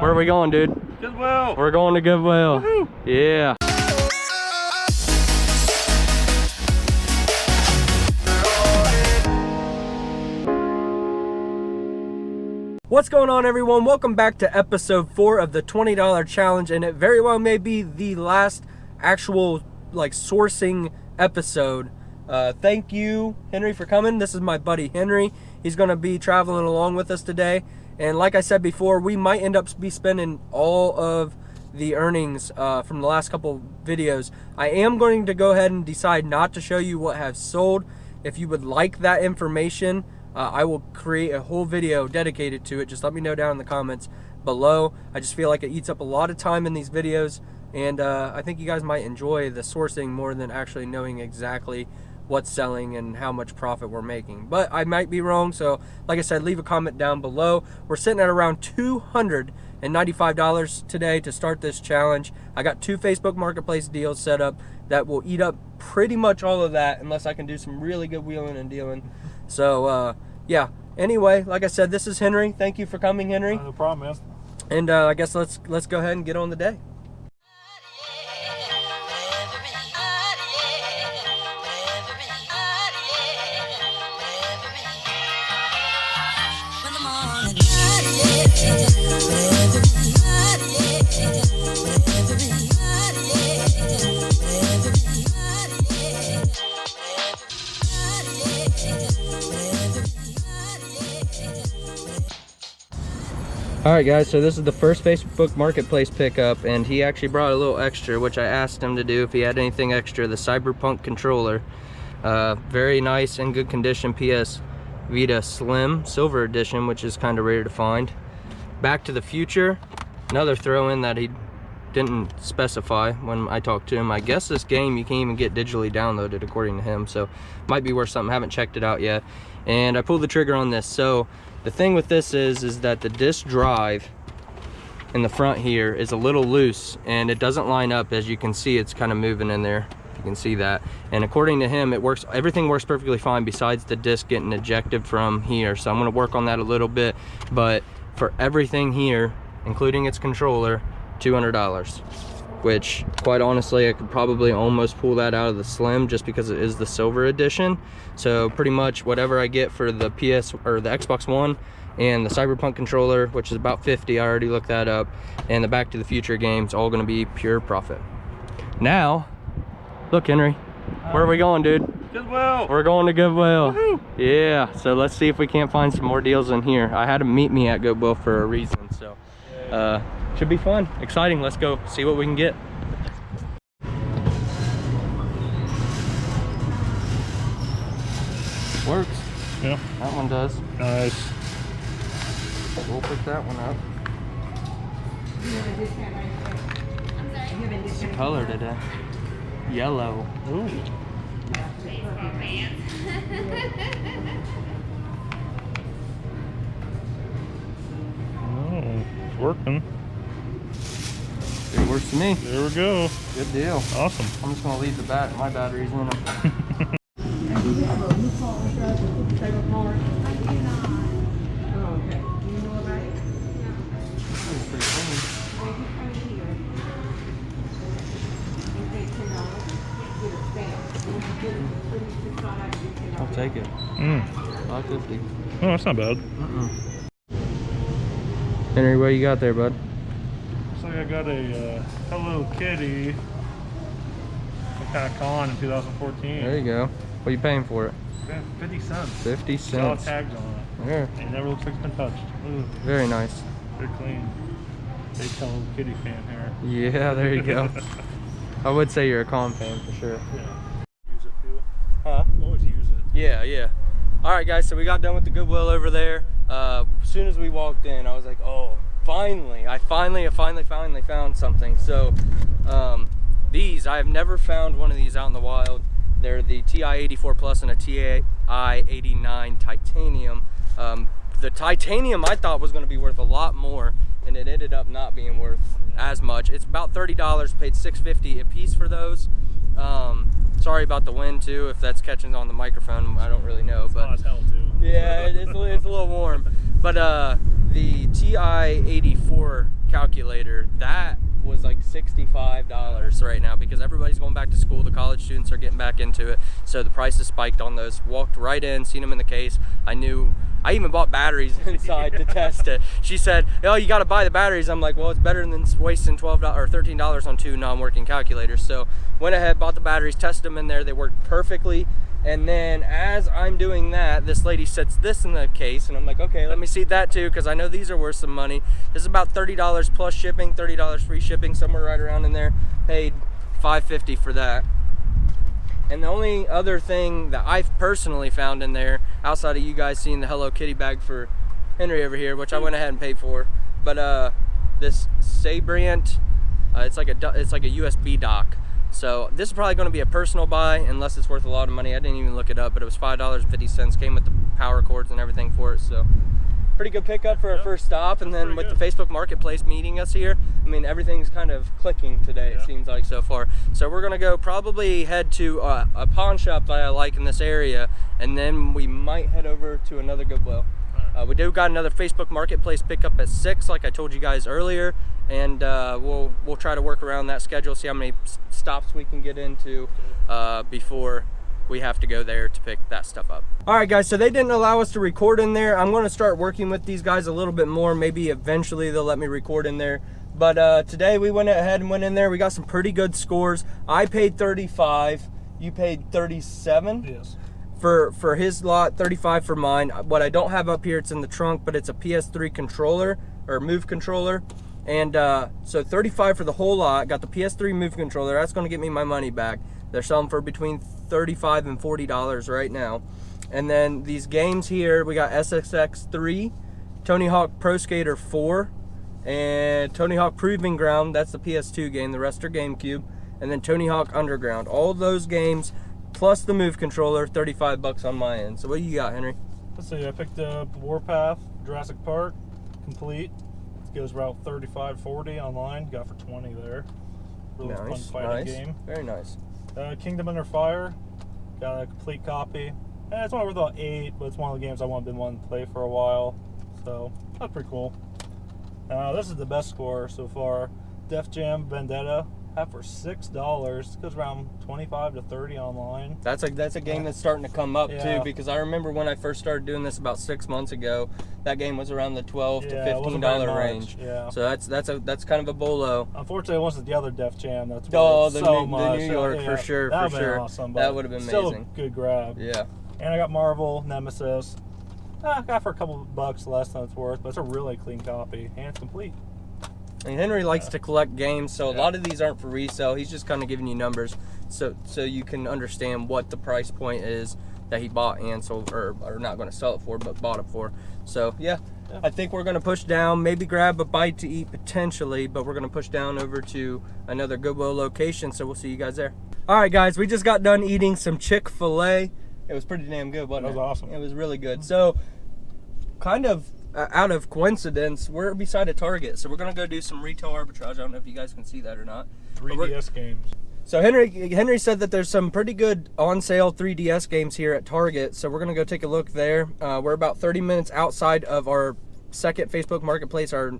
Where are we going, dude? Goodwill. We're going to Goodwill. Woohoo. Yeah. What's going on, everyone? Welcome back to episode 4 of the $20 challenge, and it very well may be the last actual sourcing episode. Thank you, Henry, for coming. This is my buddy Henry. He's going to be traveling along with us today. And like I said before, we might end up spending all of the earnings from the last couple videos. I am going to go ahead and decide not to show you what has sold. If you would like that information, I will create a whole video dedicated to it. Just let me know down in the comments below. I just feel like it eats up a lot of time in these videos, and I think you guys might enjoy the sourcing more than actually knowing exactly what's selling and how much profit we're making. But I might be wrong, so like I said, leave a comment down below. We're sitting at around $295 today to start this challenge. I got 2 Facebook Marketplace deals set up that will eat up pretty much all of that unless I can do some really good wheeling and dealing. So yeah, anyway, like I said, this is Henry. Thank you for coming, Henry. No problem, man. And I guess let's go ahead and get on the day. Alright guys, so this is the first Facebook Marketplace pickup, and he actually brought a little extra, which I asked him to do if he had anything extra. The Cyberpunk controller, very nice and good condition, PS Vita Slim Silver Edition, which is kind of rare to find. Back to the Future, another throw-in that he didn't specify when I talked to him. I guess this game you can't even get digitally downloaded according to him, so might be worth something. Haven't checked it out yet. And I pulled the trigger on this. So the thing with this is that the disc drive in the front here is a little loose and it doesn't line up. As you can see, it's kind of moving in there. You can see that. And according to him, everything works perfectly fine besides the disc getting ejected from here. So I'm going to work on that a little bit, but for everything here, including its controller, $200, which quite honestly I could probably almost pull that out of the Slim just because it is the Silver Edition. So pretty much whatever I get for the PS or the Xbox One and the Cyberpunk controller, which is about 50, I already looked that up, and the Back to the Future games, all going to be pure profit. Now look, Henry, where are we going, dude? Goodwill. We're going to Goodwill. Woohoo. Yeah, so let's see if we can't find some more deals in here. I had him meet me at Goodwill for a reason, so should be fun, exciting. Let's go see what we can get. Works. Yeah. That one does. Nice. We'll pick that one up. It's the color today. Yellow. Ooh. Oh, it's working. It works to me. There we go. Good deal. Awesome. I'm just gonna leave my batteries in them. I'll take it. $5.50. Oh, that's not bad. Henry, what you got there, bud? Looks like I got a Hello Kitty Con in 2014. There you go. What are you paying for it? 50 cents. 50 Got all cents. tags on it. Yeah. It never looks like it's been touched. Ooh, Very nice. very clean. Big Hello Kitty fan here. Yeah, there you go. I would say you're a con fan for sure. Yeah. Use it too. Huh? Always use it. Yeah. All right, guys, so we got done with the Goodwill over there. As soon as we walked in, I was like, oh, finally. I finally found something. So these, I have never found one of these out in the wild. They're the TI-84 Plus and a TI-89 Titanium. The Titanium I thought was going to be worth a lot more, and it ended up not being worth as much. It's about $30, paid $6.50 a piece for those. Sorry about the wind too, if that's catching on the microphone, I don't really know. But hot as hell too. Yeah, it's a little warm. But the TI-84 calculator, that was like $65 right now because everybody's going back to school. The college students are getting back into it, so the prices spiked on those. Walked right in, seen them in the case. I even bought batteries inside to test it. She said, oh, you got to buy the batteries. I'm like, well, it's better than wasting $12 or $13 on 2 non-working calculators. So went ahead, bought the batteries, tested them in there. They worked perfectly. And then as I'm doing that, this lady sets this in the case, and I'm like, okay, let me see that too, because I know these are worth some money. This is about $30 plus shipping, $30 free shipping, somewhere right around in there. Paid $5.50 for that. And the only other thing that I've personally found in there, outside of you guys seeing the Hello Kitty bag for Henry over here, which I went ahead and paid for, but this Sabrant, it's like a USB dock. So this is probably going to be a personal buy unless it's worth a lot of money. I didn't even look it up, but it was $5.50. Came with the power cords and everything for it. So pretty good pickup for our first stop. And then with the Facebook Marketplace meeting us here, I mean, everything's kind of clicking today, it seems like so far. So we're going to go probably head to a pawn shop that I like in this area, and then we might head over to another Goodwill. We do got another Facebook Marketplace pickup at 6, like I told you guys earlier, and we'll try to work around that schedule, see how many stops we can get into before we have to go there to pick that stuff up. All right, guys, so they didn't allow us to record in there. I'm going to start working with these guys a little bit more. Maybe eventually they'll let me record in there. But today we went ahead and went in there. We got some pretty good scores. I paid 35. You paid 37? Yes. For his lot, 35 for mine. What I don't have up here, it's in the trunk, but it's a PS3 controller or Move controller. And so 35 for the whole lot. Got the PS3 Move controller. That's going to get me my money back. They're selling for between $35 and $40 right now. And then these games here, we got SSX 3, Tony Hawk Pro Skater 4, and Tony Hawk Proving Ground. That's the PS2 game. The rest are GameCube. And then Tony Hawk Underground. All of those games plus the Move controller, 35 bucks on my end. So what do you got, Henry? Let's see, I picked up Warpath, Jurassic Park, complete. It goes about 35, 40 online. Got for 20 there. Really fun fighting game. Very nice. Kingdom Under Fire, got a complete copy. It's only worth about 8, but it's one of the games I've been wanting to play for a while. So that's pretty cool. This is the best score so far. Def Jam Vendetta. Have for $6. Goes around 25 to 30 online. That's a game that's starting to come up too, because I remember when I first started doing this about 6 months ago, that game was around the $12 to $15 range. Yeah. So that's kind of a bolo. Unfortunately, it wasn't the other Def Jam. That's the much. New York for sure. That for sure. Awesome, that would have been still amazing. A good grab. Yeah. And I got Marvel Nemesis. Got for a couple of bucks less than it's worth, but it's a really clean copy and it's complete. And Henry likes to collect games, so a lot of these aren't for resale. He's just kind of giving you numbers so you can understand what the price point is that he bought and sold, or not going to sell it for, but bought it for. So yeah, I think we're going to push down, maybe grab a bite to eat potentially, but we're going to push down over to another Goodwill location, so we'll see you guys there. All right, guys, we just got done eating some Chick-fil-A. It was pretty damn good, wasn't it? That was awesome. It was really good. So kind of out of coincidence, we're beside a Target, so we're gonna go do some retail arbitrage. I don't know if you guys can see that or not. 3DS games. So Henry said that there's some pretty good on sale 3DS games here at Target, so we're gonna go take a look there. We're about 30 minutes outside of our second Facebook Marketplace, our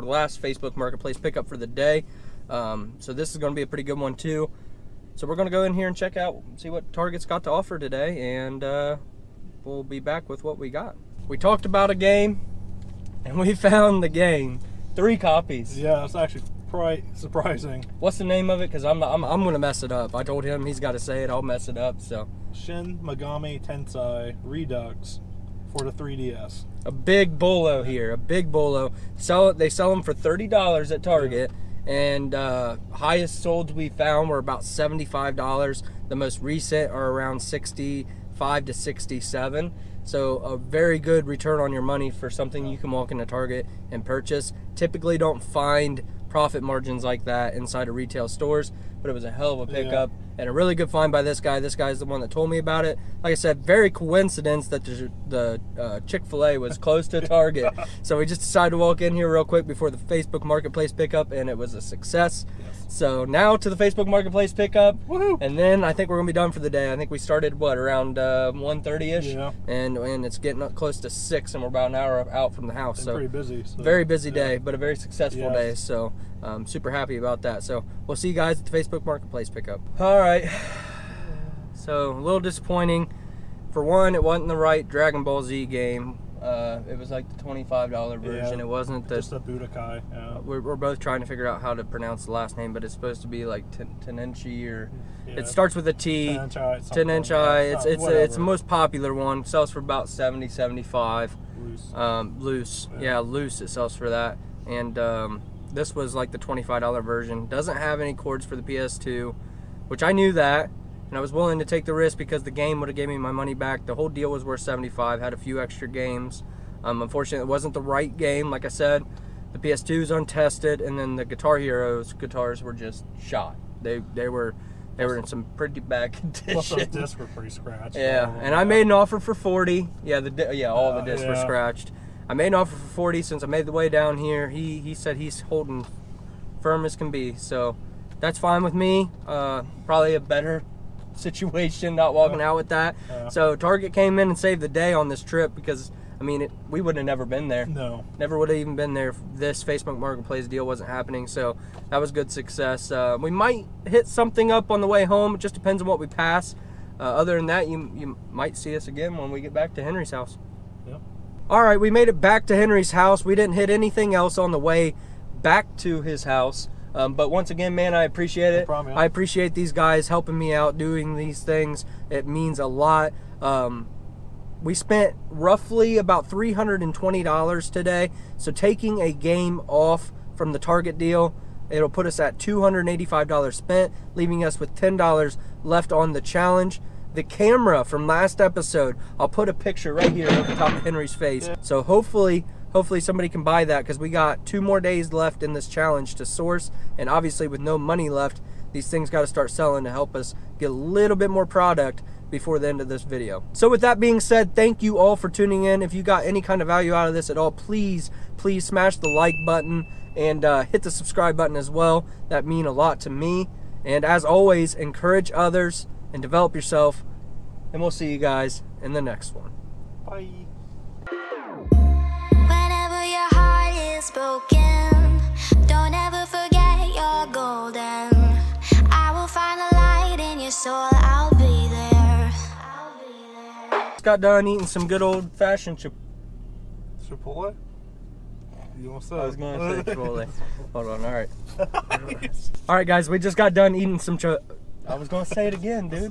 last Facebook Marketplace pickup for the day. So this is gonna be a pretty good one too. So we're gonna go in here and check out, see what Target's got to offer today, and we'll be back with what we got. We talked about a game, and we found the game. 3 copies. Yeah, it's actually quite surprising. What's the name of it? Because I'm gonna mess it up. I told him he's got to say it. I'll mess it up. So Shin Megami Tensei Redux for the 3DS. A big bolo here. A big bolo. They sell them for $30 at Target, and highest sold we found were about $75. The most recent are around $65 to $67. So a very good return on your money for something you can walk into Target and purchase. Typically don't find profit margins like that inside of retail stores, but it was a hell of a pickup. and a really good find by this guy. This guy's the one that told me about it. Like I said, very coincidence that the Chick-fil-A was close to Target. So we just decided to walk in here real quick before the Facebook Marketplace pickup, and it was a success. Yes. So now to the Facebook Marketplace pickup. Woohoo! And then I think we're gonna be done for the day. I think we started around 1:30ish, yeah. and it's getting up close to 6, and we're about an hour out from the house. Been so pretty busy. So, very busy day, but a very successful yes. day. So I'm super happy about that. So we'll see you guys at the Facebook Marketplace pickup. All right. So a little disappointing. For one, it wasn't the right Dragon Ball Z game. It was like the $25 version. Yeah, it wasn't the just a Budokai. Yeah. We're both trying to figure out how to pronounce the last name, but it's supposed to be like Tenenchi, or Yeah. it starts with a T. Tenenchi. It's the most popular one. Sells for about 70, 75. Loose. Loose. Yeah, loose. It sells for that. And this was like the $25 version. Doesn't have any cords for the PS2, which I knew that. And I was willing to take the risk because the game would have gave me my money back. The whole deal was worth $75. Had a few extra games. Unfortunately, it wasn't the right game. Like I said, the PS2 is untested, and then the Guitar Heroes guitars were just shot. They were in some pretty bad condition. Plus those discs were pretty scratched. Yeah, and I made an offer for 40. Yeah, all the discs were yeah. scratched. I made an offer for 40 since I made the way down here. He said he's holding firm as can be, so that's fine with me. Probably a better situation not walking out with that. So Target came in and saved the day on this trip, because I mean we would have never been there. No, never would have even been there if this Facebook Marketplace deal wasn't happening. So that was good success. We might hit something up on the way home. It just depends on what we pass. Other than that, you might see us again when we get back to Henry's house. Yep. All right, we made it back to Henry's house. We didn't hit anything else on the way back to his house. But once again, man, I appreciate it. No problem, yeah. I appreciate these guys helping me out doing these things. It means a lot. We spent roughly about $320 today. So taking a game off from the Target deal, it'll put us at $285 spent, leaving us with $10 left on the challenge. The camera from last episode, I'll put a picture right here over the top of Henry's face. Yeah. So hopefully somebody can buy that, because we got 2 more days left in this challenge to source, and obviously with no money left, these things got to start selling to help us get a little bit more product before the end of this video. So with that being said, thank you all for tuning in. If you got any kind of value out of this at all, please smash the like button and hit the subscribe button as well. That means a lot to me. And as always, encourage others and develop yourself, and we'll see you guys in the next one. Bye. Whenever your heart is broken, don't ever forget you're golden. I will find the light in your soul, I'll be there. Just got done eating some good old-fashioned Chipotle? You want to say? I was going to say Chipotle. Hold on, all right. All right, guys, we just got done eating some I was going to say it again, dude.